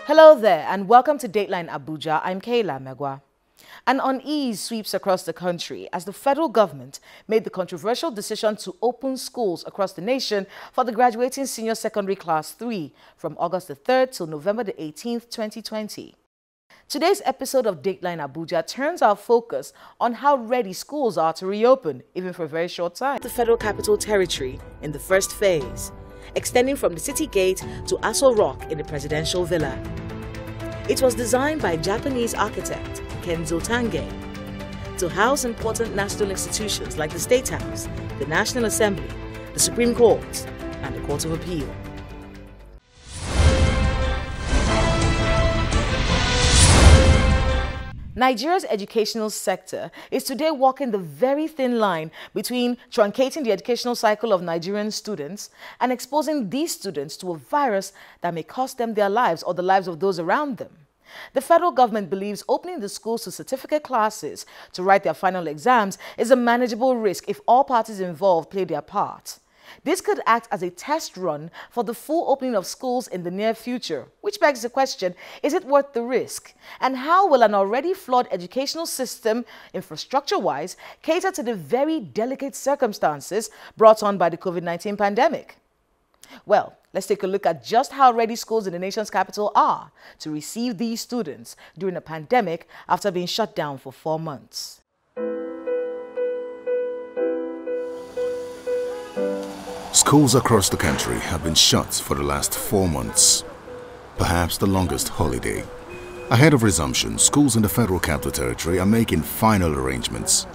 Hello there and welcome to Dateline Abuja. I'm Kayla Megwa. An unease sweeps across the country as the federal government made the controversial decision to open schools across the nation for the graduating senior secondary class 3 from August the 3rd till November the 18th, 2020. Today's episode of Dateline Abuja turns our focus on how ready schools are to reopen, even for a very short time. The Federal Capital Territory in the first phase, extending from the city gate to Aso Rock in the presidential villa. It was designed by Japanese architect Kenzo Tange to house important national institutions like the State House, the National Assembly, the Supreme Court, and the Court of Appeal. Nigeria's educational sector is today walking the very thin line between truncating the educational cycle of Nigerian students and exposing these students to a virus that may cost them their lives or the lives of those around them. The federal government believes opening the schools to certificate classes to write their final exams is a manageable risk if all parties involved play their part. This could act as a test run for the full opening of schools in the near future, which begs the question, is it worth the risk? And how will an already flawed educational system, infrastructure-wise, cater to the very delicate circumstances brought on by the COVID-19 pandemic? Well, let's take a look at just how ready schools in the nation's capital are to receive these students during a pandemic after being shut down for 4 months. Schools across the country have been shut for the last 4 months, perhaps the longest holiday. Ahead of resumption, schools in the Federal Capital Territory are making final arrangements.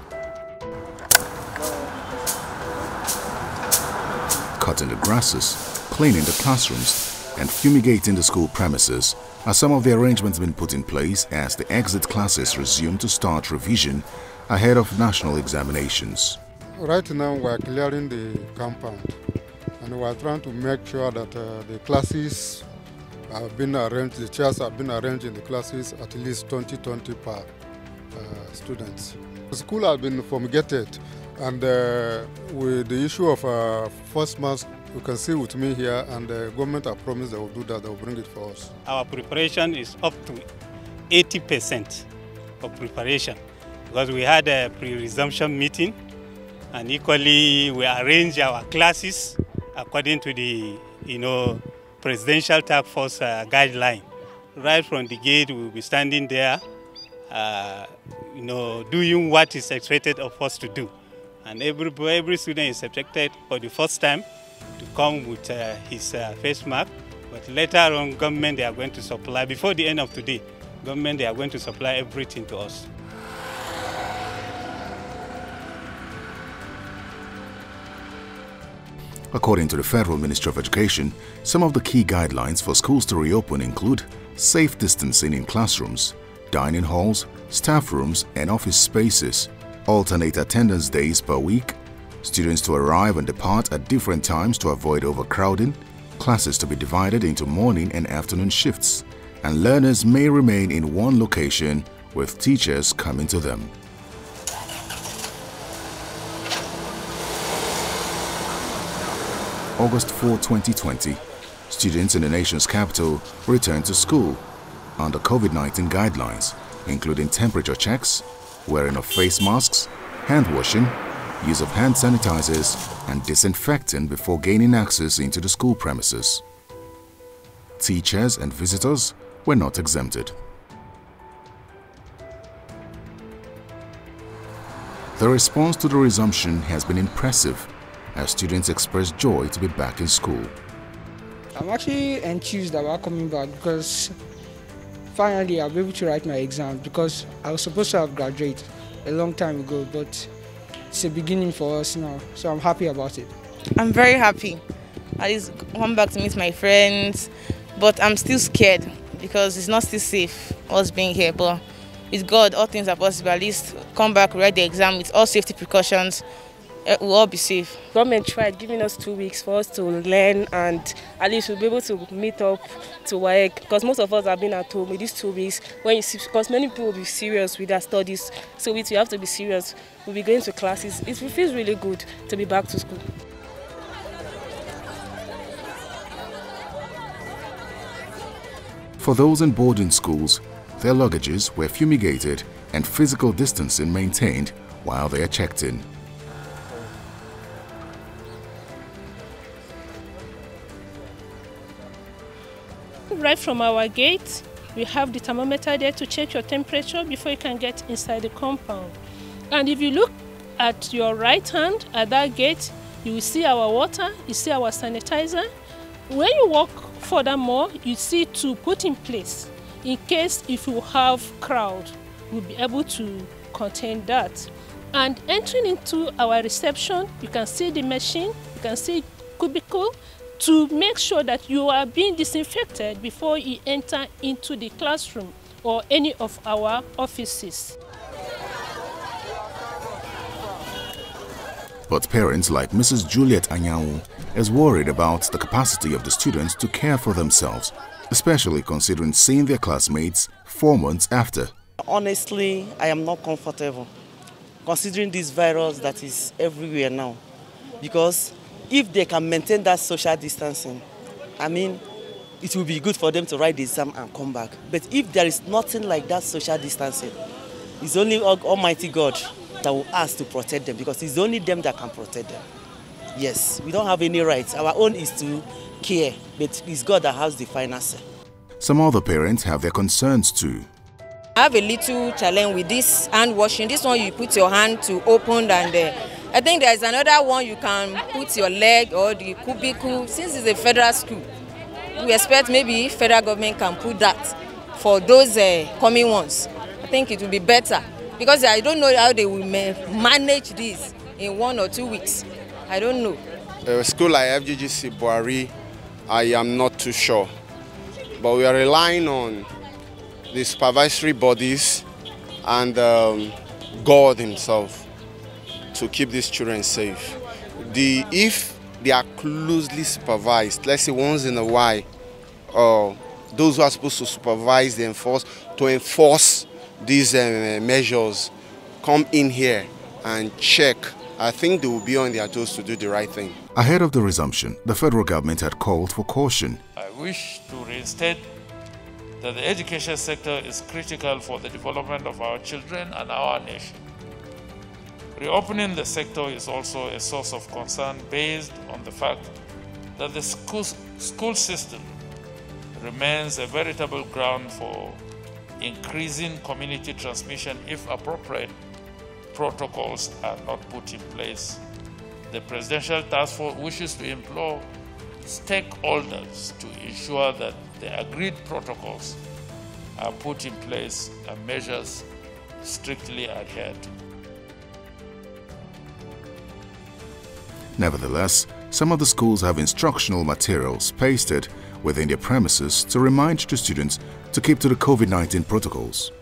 Cutting the grasses, cleaning the classrooms, and fumigating the school premises are some of the arrangements being put in place as the exit classes resume to start revision ahead of national examinations. Right now we are clearing the compound and we are trying to make sure that the classes have been arranged, the chairs have been arranged in the classes at least 20 per students. The school has been fumigated and with the issue of first mask, you can see with me here, and the government have promised they will do that, they will bring it for us. Our preparation is up to 80% of preparation because we had a pre-resumption meeting and equally we arrange our classes according to the presidential task force guideline. Right from the gate we will be standing there doing what is expected of us to do. And every student is expected for the first time to come with his face mask, but later on government they are going to supply, before the end of today, government they are going to supply everything to us. According to the Federal Ministry of Education, some of the key guidelines for schools to reopen include safe distancing in classrooms, dining halls, staff rooms and office spaces, alternate attendance days per week, students to arrive and depart at different times to avoid overcrowding, classes to be divided into morning and afternoon shifts, and learners may remain in one location with teachers coming to them. August 4, 2020, students in the nation's capital returned to school under COVID-19 guidelines, including temperature checks, wearing of face masks, hand washing, use of hand sanitizers, and disinfecting before gaining access into the school premises. Teachers and visitors were not exempted. The response to the resumption has been impressive as students express joy to be back in school. I'm actually enthused about coming back because finally I'll be able to write my exam, because I was supposed to have graduated a long time ago, but it's a beginning for us now, so I'm happy about it. I'm very happy. At least come back to meet my friends, but I'm still scared because it's not still safe us being here, but with God all things are possible. At least come back, write the exam with all safety precautions. We'll all be safe. Government tried giving us 2 weeks for us to learn, and at least we'll be able to meet up to work, because most of us have been at home with these 2 weeks. When you see, because many people will be serious with their studies, so we have to be serious. We'll be going to classes. It feels really good to be back to school. For those in boarding schools, their luggages were fumigated and physical distancing maintained while they are checked in. Right from our gate, we have the thermometer there to check your temperature before you can get inside the compound. And if you look at your right hand at that gate, you will see our water, you see our sanitizer. When you walk furthermore, you see to put in place in case if you have crowd, we'll be able to contain that. And entering into our reception, you can see the machine, you can see cubicle, to make sure that you are being disinfected before you enter into the classroom or any of our offices. But parents like Mrs. Juliet Anyanwu is worried about the capacity of the students to care for themselves, especially considering seeing their classmates 4 months after. Honestly, I am not comfortable considering this virus that is everywhere now, because if they can maintain that social distancing, I mean, it will be good for them to write the exam and come back. But if there is nothing like that social distancing, it's only Almighty God that will ask to protect them, because it's only them that can protect them. Yes, we don't have any rights. Our own is to care, but it's God that has the final say. Some other parents have their concerns too. I have a little challenge with this hand washing. This one you put your hand to open, and I think there is another one you can put your leg or the cubicle. Since it's a federal school, we expect maybe federal government can put that for those coming ones. I think it will be better, because I don't know how they will manage this in 1 or 2 weeks. I don't know. A school like FGGC Buhari, I am not too sure. But we are relying on the supervisory bodies and God himself to keep these children safe. If they are closely supervised, let's say once in a while, those who are supposed to supervise to enforce these measures come in here and check, I think they will be on their toes to do the right thing. Ahead of the resumption, the federal government had called for caution. I wish to reinstate that the education sector is critical for the development of our children and our nation. Reopening the sector is also a source of concern based on the fact that the school system remains a veritable ground for increasing community transmission if appropriate protocols are not put in place. The Presidential Task Force wishes to implore stakeholders to ensure that the agreed protocols are put in place and measures strictly adhered to. Nevertheless, some of the schools have instructional materials pasted within their premises to remind the students to keep to the COVID-19 protocols.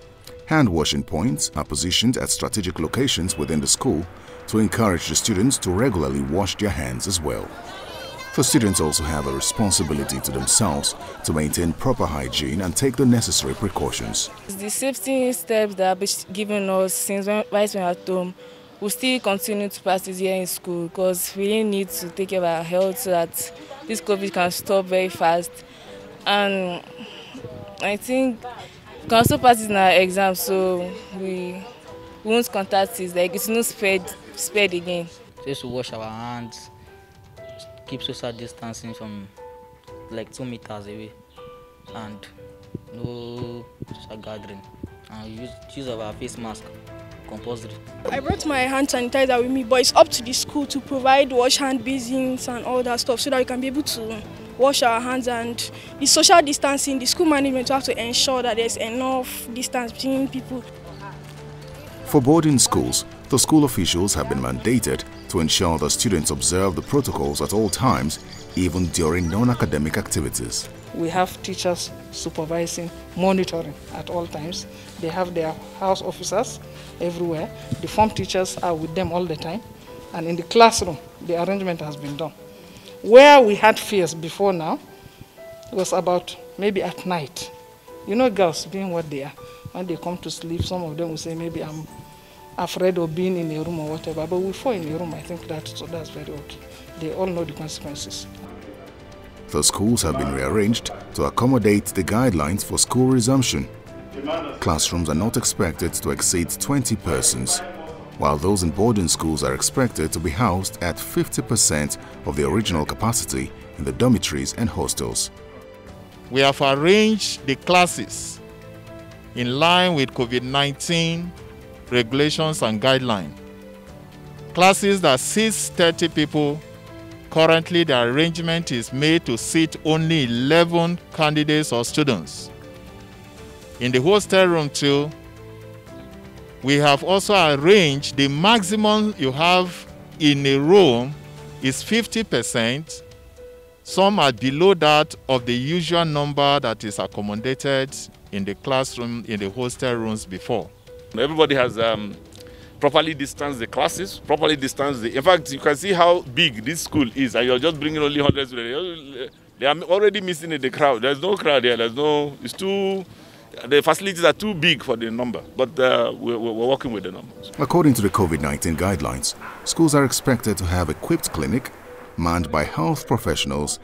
Hand washing points are positioned at strategic locations within the school to encourage the students to regularly wash their hands as well. The students also have a responsibility to themselves to maintain proper hygiene and take the necessary precautions. The safety steps that have been given us since whilst we're at home, we'll still continue to practice here in school, because we really need to take care of our health so that this COVID can stop very fast. And I think we can also practice in our exams, so we won't contact it, like it's not spread again. Just to wash our hands, keep social distancing from like 2 meters away, and no social gathering, and use of our face mask compulsory. I brought my hand sanitizer with me, but it's up to the school to provide wash hand basins and all that stuff so that we can be able to wash our hands. And the social distancing, the school management will have to ensure that there's enough distance between people. For boarding schools, the school officials have been mandated to ensure that students observe the protocols at all times, even during non-academic activities. We have teachers supervising, monitoring at all times. They have their house officers everywhere. The form teachers are with them all the time. And in the classroom, the arrangement has been done. Where we had fears before now, it was about maybe at night. You know, girls being what they are. When they come to sleep, some of them will say, maybe I'm afraid of being in a room or whatever. But we fall in a room, I think that's very okay. They all know the consequences. The schools have been rearranged to accommodate the guidelines for school resumption. Classrooms are not expected to exceed 20 persons, while those in boarding schools are expected to be housed at 50% of the original capacity in the dormitories and hostels. We have arranged the classes in line with COVID-19 regulations and guidelines. Classes that seats 30 people, currently the arrangement is made to seat only 11 candidates or students. In the hostel room too, we have also arranged the maximum you have in a room is 50%. Some are below that of the usual number that is accommodated in the classroom, in the hostel rooms before. Everybody has properly distanced the classes, properly distanced in fact, you can see how big this school is, and you're just bringing only 100 students. They are already missing in the crowd. There's no crowd here. The facilities are too big for the number, but we're working with the numbers. According to the COVID-19 guidelines, schools are expected to have equipped clinic, manned by health professionals,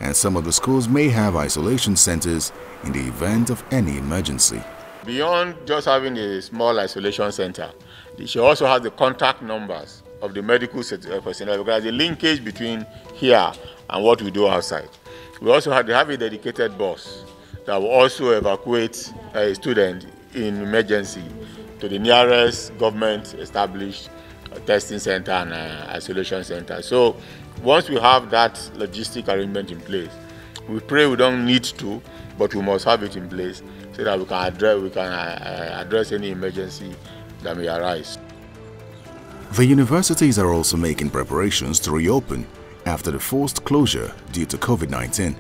and some of the schools may have isolation centers in the event of any emergency. Beyond just having a small isolation center, she also has the contact numbers of the medical personnel, because there's a linkage between here and what we do outside. We also have a dedicated bus that will also evacuate a student in emergency to the nearest government-established testing center and isolation center. So once we have that logistic arrangement in place, we pray we don't need to, but we must have it in place so that we can address any emergency that may arise. The universities are also making preparations to reopen after the forced closure due to COVID-19.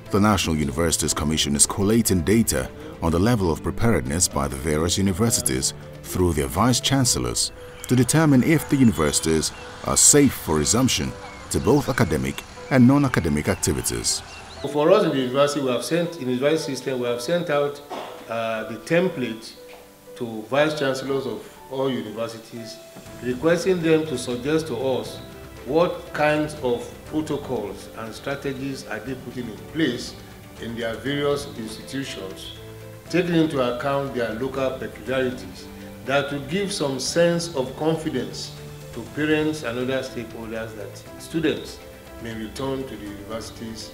The National Universities Commission is collating data on the level of preparedness by the various universities through their vice-chancellors to determine if the universities are safe for resumption to both academic and non-academic activities. For us in the university, we have sent out the template to vice-chancellors of all universities, requesting them to suggest to us what kinds of protocols and strategies are they putting in place in their various institutions, taking into account their local peculiarities, that will give some sense of confidence to parents and other stakeholders that students may return to the universities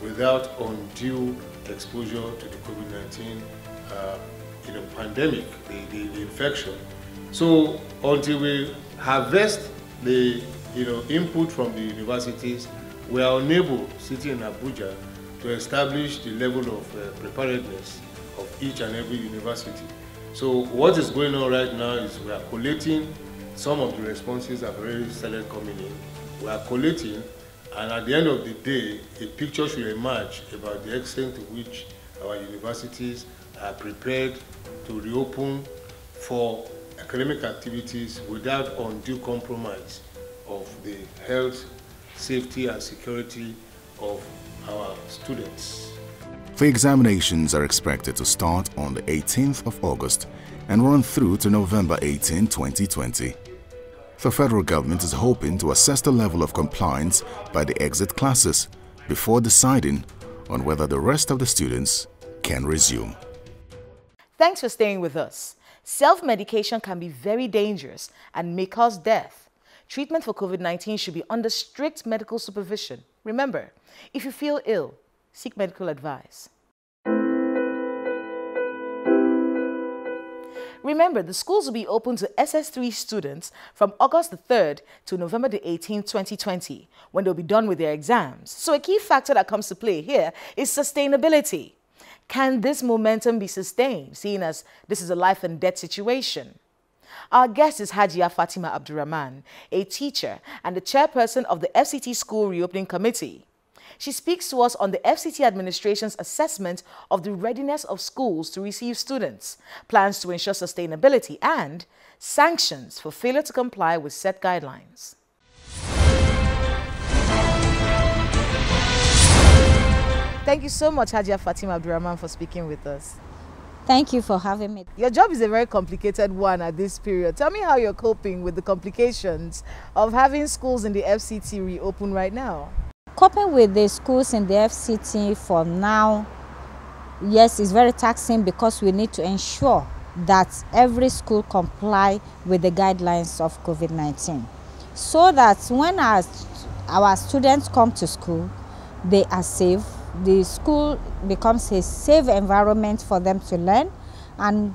without undue exposure to the COVID-19 pandemic, the infection. So until we harvest the input from the universities, we are unable, sitting in Abuja, to establish the level of preparedness of each and every university. So what is going on right now is we are collating. Some of the responses have already started coming in. We are collating, and at the end of the day, a picture should emerge about the extent to which our universities are prepared to reopen for academic activities without undue compromise of the health, safety and security of our students. The examinations are expected to start on the 18th of August and run through to November 18, 2020. The federal government is hoping to assess the level of compliance by the exit classes before deciding on whether the rest of the students can resume. Thanks for staying with us. Self-medication can be very dangerous and may cause death. Treatment for COVID-19 should be under strict medical supervision. Remember, if you feel ill, seek medical advice. Remember, the schools will be open to SS3 students from August the 3rd to November the 18th, 2020, when they'll be done with their exams. So a key factor that comes to play here is sustainability. Can this momentum be sustained, seeing as this is a life and death situation? Our guest is Hajia Fatima Abdurrahman, a teacher and the chairperson of the FCT School Reopening Committee. She speaks to us on the FCT administration's assessment of the readiness of schools to receive students, plans to ensure sustainability, and sanctions for failure to comply with set guidelines. Thank you so much, Hajia Fatima Abdurrahman, for speaking with us. Thank you for having me. Your job is a very complicated one at this period. Tell me how you're coping with the complications of having schools in the FCT reopen right now. Coping with the schools in the FCT for now, yes, it's very taxing because we need to ensure that every school comply with the guidelines of COVID-19, so that when our students come to school, they are safe. The school becomes a safe environment for them to learn, and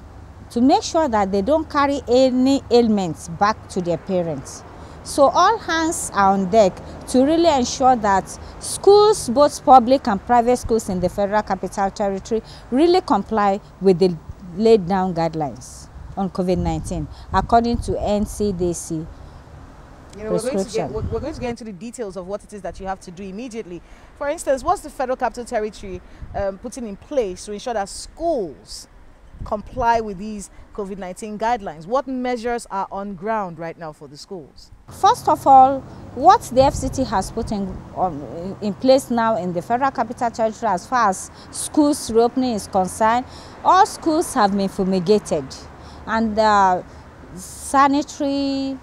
to make sure that they don't carry any ailments back to their parents. So all hands are on deck to really ensure that schools, both public and private schools in the Federal Capital Territory, really comply with the laid down guidelines on COVID-19 according to NCDC. We're going to get into the details of what it is that you have to do immediately. For instance, what's the Federal Capital Territory putting in place to ensure that schools comply with these COVID-19 guidelines? What measures are on ground right now for the schools? First of all, what the FCT has put in place now in the Federal Capital Territory as far as schools reopening is concerned, all schools have been fumigated, and sanitary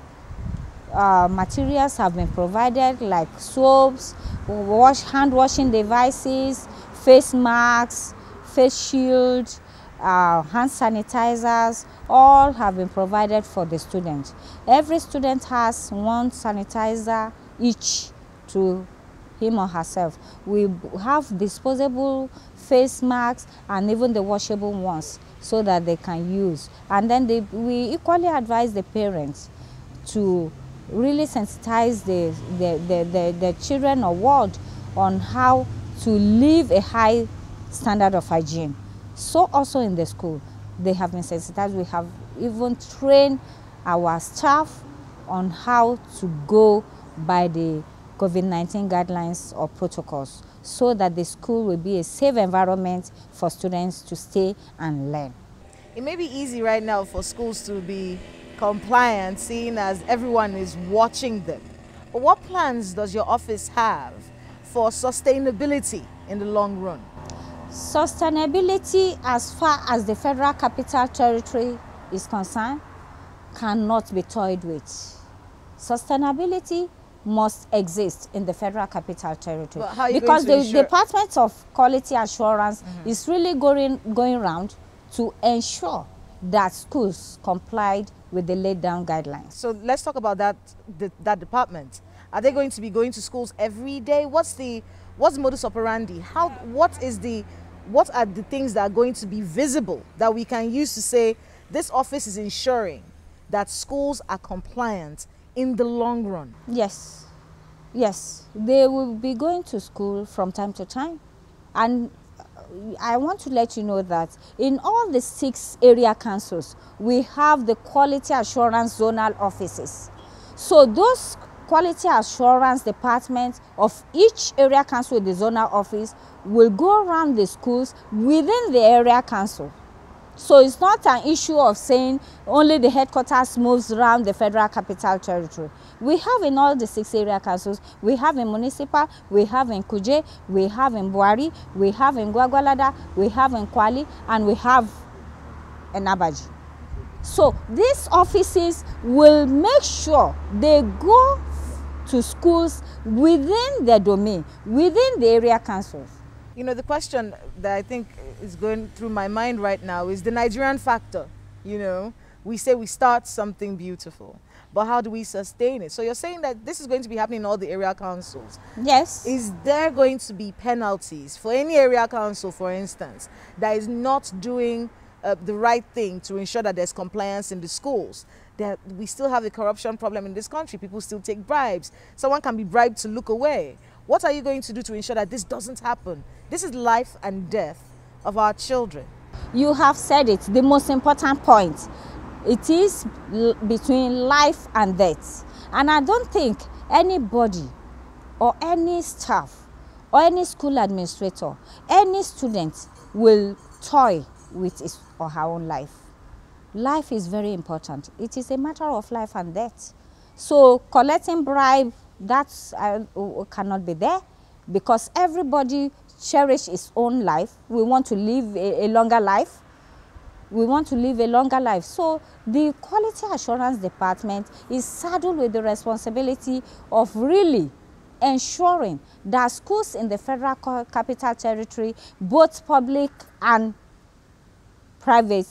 materials have been provided, like soaps, hand washing devices, face masks, face shields, hand sanitizers, all have been provided for the students. Every student has one sanitizer each to him or herself. We have disposable face masks and even the washable ones so that they can use. And then we equally advise the parents to really sensitize the children or ward on how to live a high standard of hygiene. So also in the school, they have been sensitized. We have even trained our staff on how to go by the COVID-19 guidelines or protocols so that the school will be a safe environment for students to stay and learn. It may be easy right now for schools to be compliant, seeing as everyone is watching them. But what plans does your office have for sustainability in the long run? Sustainability, as far as the Federal Capital Territory is concerned, cannot be toyed with. Sustainability must exist in the Federal Capital Territory because the Department of Quality Assurance is really going around to ensure that schools complied with the laid down guidelines. So let's talk about that department. Are they going to be going to schools every day? What's the modus operandi? What are the things that are going to be visible that we can use to say this office is ensuring that schools are compliant in the long run? Yes, they will be going to school from time to time, and I want to let you know that in all the 6 area councils, we have the quality assurance zonal offices. So those quality assurance departments of each area council with the zonal office will go around the schools within the area council. So it's not an issue of saying only the headquarters moves around the Federal Capital Territory. We have in all the 6 area councils, we have in Municipal, we have in Kuje, we have in Buari, we have in Gwagwalada, we have in Kwali, and we have in Abaji. So these offices will make sure they go to schools within their domain, within the area councils. The question that I think is going through my mind right now is the Nigerian factor. We say we start something beautiful, but how do we sustain it? So you're saying that this is going to be happening in all the area councils. Yes. Is there going to be penalties for any area council, for instance, that is not doing the right thing to ensure that there's compliance in the schools? That we still have a corruption problem in this country. People still take bribes. Someone can be bribed to look away. What are you going to do to ensure that this doesn't happen? This is life and death of our children. You have said it, the most important point. It is between life and death. And I don't think anybody or any staff or any school administrator, any student will toy with his or her own life. Life is very important. It is a matter of life and death. So collecting bribe, that cannot be there, because everybody cherishes his own life. We want to live a longer life. We want to live a longer life. So the Quality Assurance Department is saddled with the responsibility of really ensuring that schools in the Federal Capital Territory, both public and private,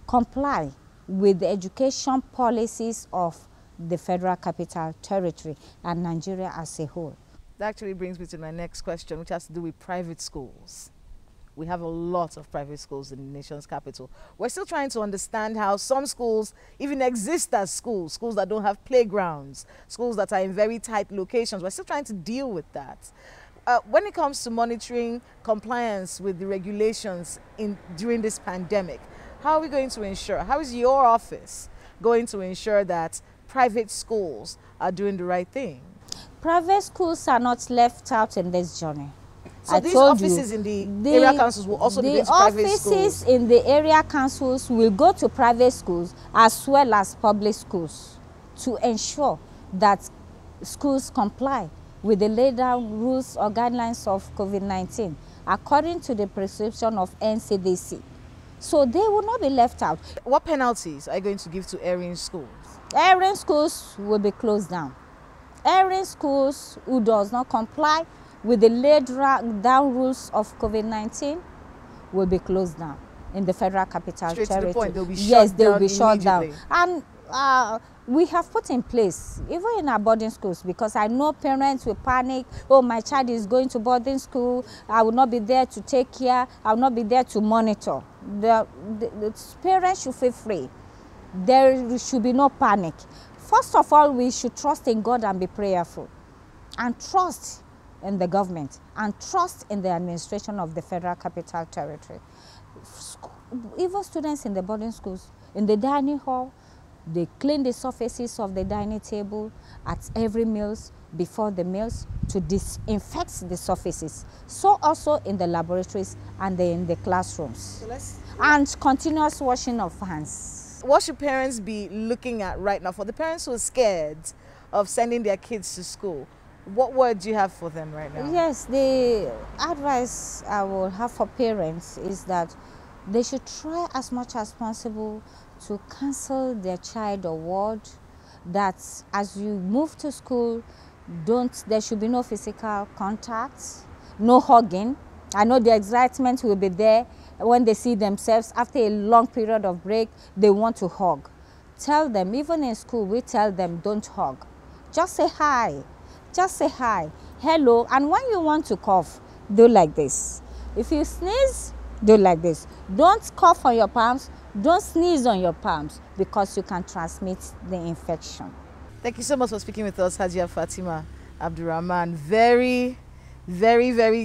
comply with the education policies of the Federal Capital Territory and Nigeria as a whole. That actually brings me to my next question, which has to do with private schools. We have a lot of private schools in the nation's capital. We're still trying to understand how some schools even exist as schools, schools that don't have playgrounds, schools that are in very tight locations. We're still trying to deal with that. When it comes to monitoring compliance with the regulations during this pandemic, how are we going to ensure, how is your office going to ensure that private schools are doing the right thing? Private schools are not left out in this journey. So these offices in the area councils will also be going to private schools? The offices in the area councils will go to private schools as well as public schools to ensure that schools comply with the laid down rules or guidelines of COVID-19 according to the prescription of NCDC. So they will not be left out. What penalties are you going to give to erring schools? Erring schools will be closed down. Erring schools who does not comply with the laid down rules of COVID-19 will be closed down in the Federal Capital Territory. Straight to the point, they'll be shut down. And we have put in place, even in our boarding schools, because I know parents will panic, oh, my child is going to boarding school, I will not be there to take care, I will not be there to monitor. The parents should feel free. There should be no panic. First of all, we should trust in God and be prayerful, and trust in the government, and trust in the administration of the Federal Capital Territory. Even students in the boarding schools, in the dining hall, they clean the surfaces of the dining table at every meals, before the meals, to disinfect the surfaces. So also in the laboratories and in the classrooms. And continuous washing of hands. What should parents be looking at right now? For the parents who are scared of sending their kids to school, what word do you have for them right now? Yes, the advice I will have for parents is that they should try as much as possible to cancel their child or ward, that as you move to school, there should be no physical contact, no hugging. I know the excitement will be there when they see themselves after a long period of break, they want to hug. Tell them, even in school, we tell them don't hug. Just say hi. Just say hi, hello, and when you want to cough, do like this. If you sneeze, do like this. Don't cough on your palms, don't sneeze on your palms, because you can transmit the infection. Thank you so much for speaking with us, Hajia Fatima Abdurrahman. Very, very, very